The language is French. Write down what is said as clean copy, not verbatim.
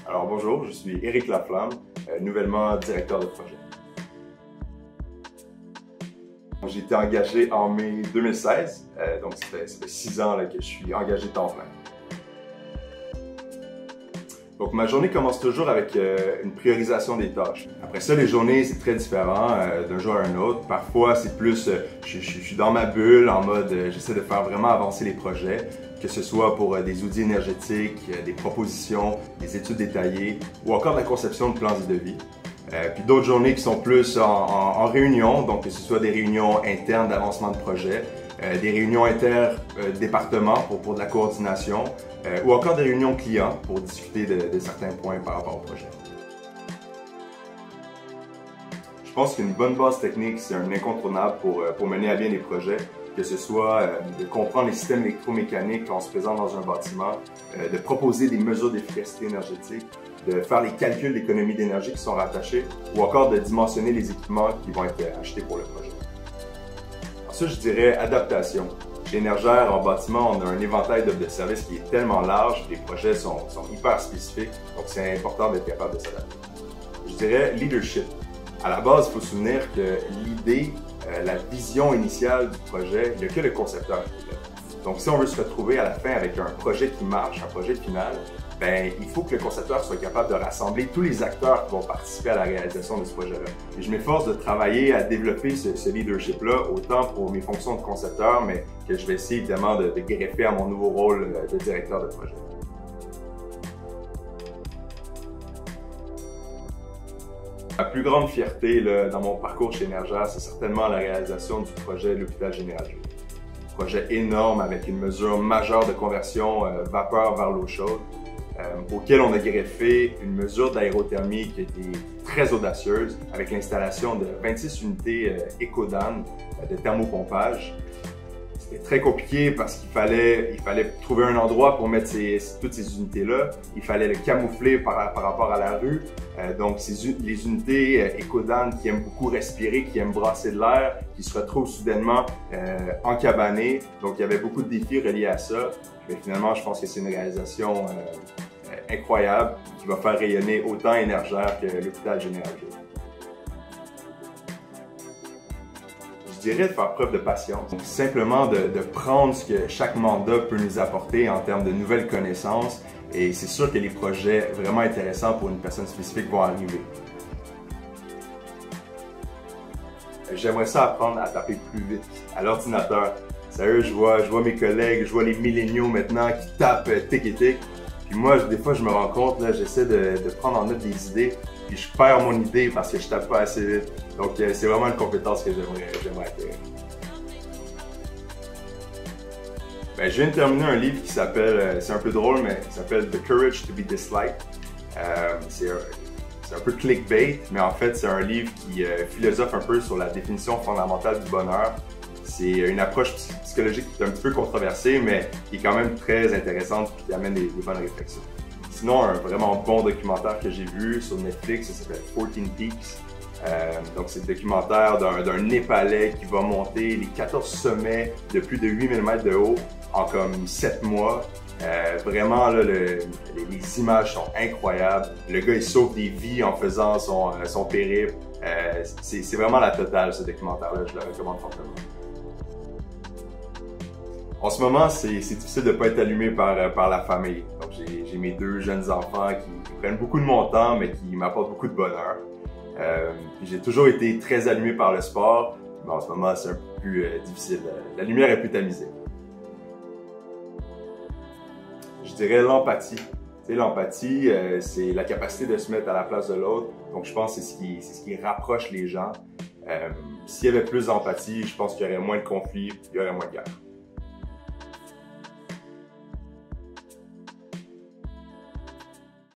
Alors bonjour, je suis Éric Laflamme, nouvellement directeur de projet. J'ai été engagé en mai 2016, donc ça fait 6 ans que je suis engagé temps plein. Donc ma journée commence toujours avec une priorisation des tâches. Après ça, les journées, c'est très différent d'un jour à un autre. Parfois, c'est plus, je suis dans ma bulle, en mode, j'essaie de faire vraiment avancer les projets, que ce soit pour des outils énergétiques, des propositions, des études détaillées, ou encore de la conception de plans et devis. Puis d'autres journées qui sont plus en réunion, donc que ce soit des réunions internes d'avancement de projet, des réunions inter-départements pour de la coordination, ou encore des réunions clients pour discuter de certains points par rapport au projet. Je pense qu'une bonne base technique, c'est un incontournable pour mener à bien les projets, que ce soit de comprendre les systèmes électromécaniques quand on se présente dans un bâtiment, de proposer des mesures d'efficacité énergétique, de faire les calculs d'économie d'énergie qui sont rattachés, ou encore de dimensionner les équipements qui vont être achetés pour le projet. Ensuite, je dirais adaptation. Chez Énergère, en bâtiment, on a un éventail d'offres de services qui est tellement large, les projets sont hyper spécifiques, donc c'est important d'être capable de s'adapter. Je dirais leadership. À la base, il faut se souvenir que l'idée, la vision initiale du projet, il n'y a que le concepteur qui est là. Donc si on veut se retrouver à la fin avec un projet qui marche, un projet final, ben, il faut que le concepteur soit capable de rassembler tous les acteurs qui vont participer à la réalisation de ce projet-là. Et je m'efforce de travailler à développer ce leadership-là, autant pour mes fonctions de concepteur, mais que je vais essayer évidemment de greffer à mon nouveau rôle de directeur de projet. Ma plus grande fierté dans mon parcours chez Énergère, c'est certainement la réalisation du projet de l'Hôpital Général Jules. Un projet énorme avec une mesure majeure de conversion vapeur vers l'eau chaude, auquel on a greffé une mesure d'aérothermie qui était très audacieuse avec l'installation de 26 unités EcoDan de thermopompage. C'était très compliqué parce qu'il fallait trouver un endroit pour mettre toutes ces unités-là. Il fallait le camoufler par rapport à la rue. Donc, les unités EcoDan qui aiment beaucoup respirer, qui aiment brasser de l'air, qui se retrouvent soudainement encabanées. Donc, il y avait beaucoup de défis reliés à ça. Mais finalement, je pense que c'est une réalisation incroyable qui va faire rayonner autant Énergère que l'Hôpital Général Jules. Je dirais de faire preuve de patience. Donc, simplement de prendre ce que chaque mandat peut nous apporter en termes de nouvelles connaissances, et c'est sûr que les projets vraiment intéressants pour une personne spécifique vont arriver. J'aimerais ça apprendre à taper plus vite à l'ordinateur. Sérieux, je vois mes collègues, je vois les milléniaux maintenant qui tapent tic et tic. Puis moi, des fois, je me rends compte, j'essaie de prendre en note des idées, puis je perds mon idée parce que je tape pas assez vite. Donc, c'est vraiment une compétence que j'aimerais acquérir. Ben, je viens de terminer un livre qui s'appelle, c'est un peu drôle, mais qui s'appelle The Courage to be Disliked. C'est un peu clickbait, mais en fait, c'est un livre qui philosophe un peu sur la définition fondamentale du bonheur. C'est une approche psychologique qui est un petit peu controversée, mais qui est quand même très intéressante et qui amène des bonnes réflexions. Sinon, un vraiment bon documentaire que j'ai vu sur Netflix, ça s'appelle 14 Peaks. Donc, c'est le documentaire d'un Népalais qui va monter les 14 sommets de plus de 8000 mètres de haut en comme 7 mois. Vraiment, là, les images sont incroyables. Le gars, il sauve des vies en faisant son périple. C'est vraiment la totale, ce documentaire-là. Je le recommande fortement. En ce moment, c'est difficile de ne pas être allumé par la famille. Donc, j'ai mes 2 jeunes enfants qui prennent beaucoup de mon temps, mais qui m'apportent beaucoup de bonheur. J'ai toujours été très allumé par le sport, mais en ce moment, c'est un peu plus difficile. La lumière est plus tamisée. Je dirais l'empathie. L'empathie, c'est la capacité de se mettre à la place de l'autre. Donc, je pense que c'est ce qui rapproche les gens. S'il y avait plus d'empathie, je pense qu'il y aurait moins de conflits, il y aurait moins de guerre.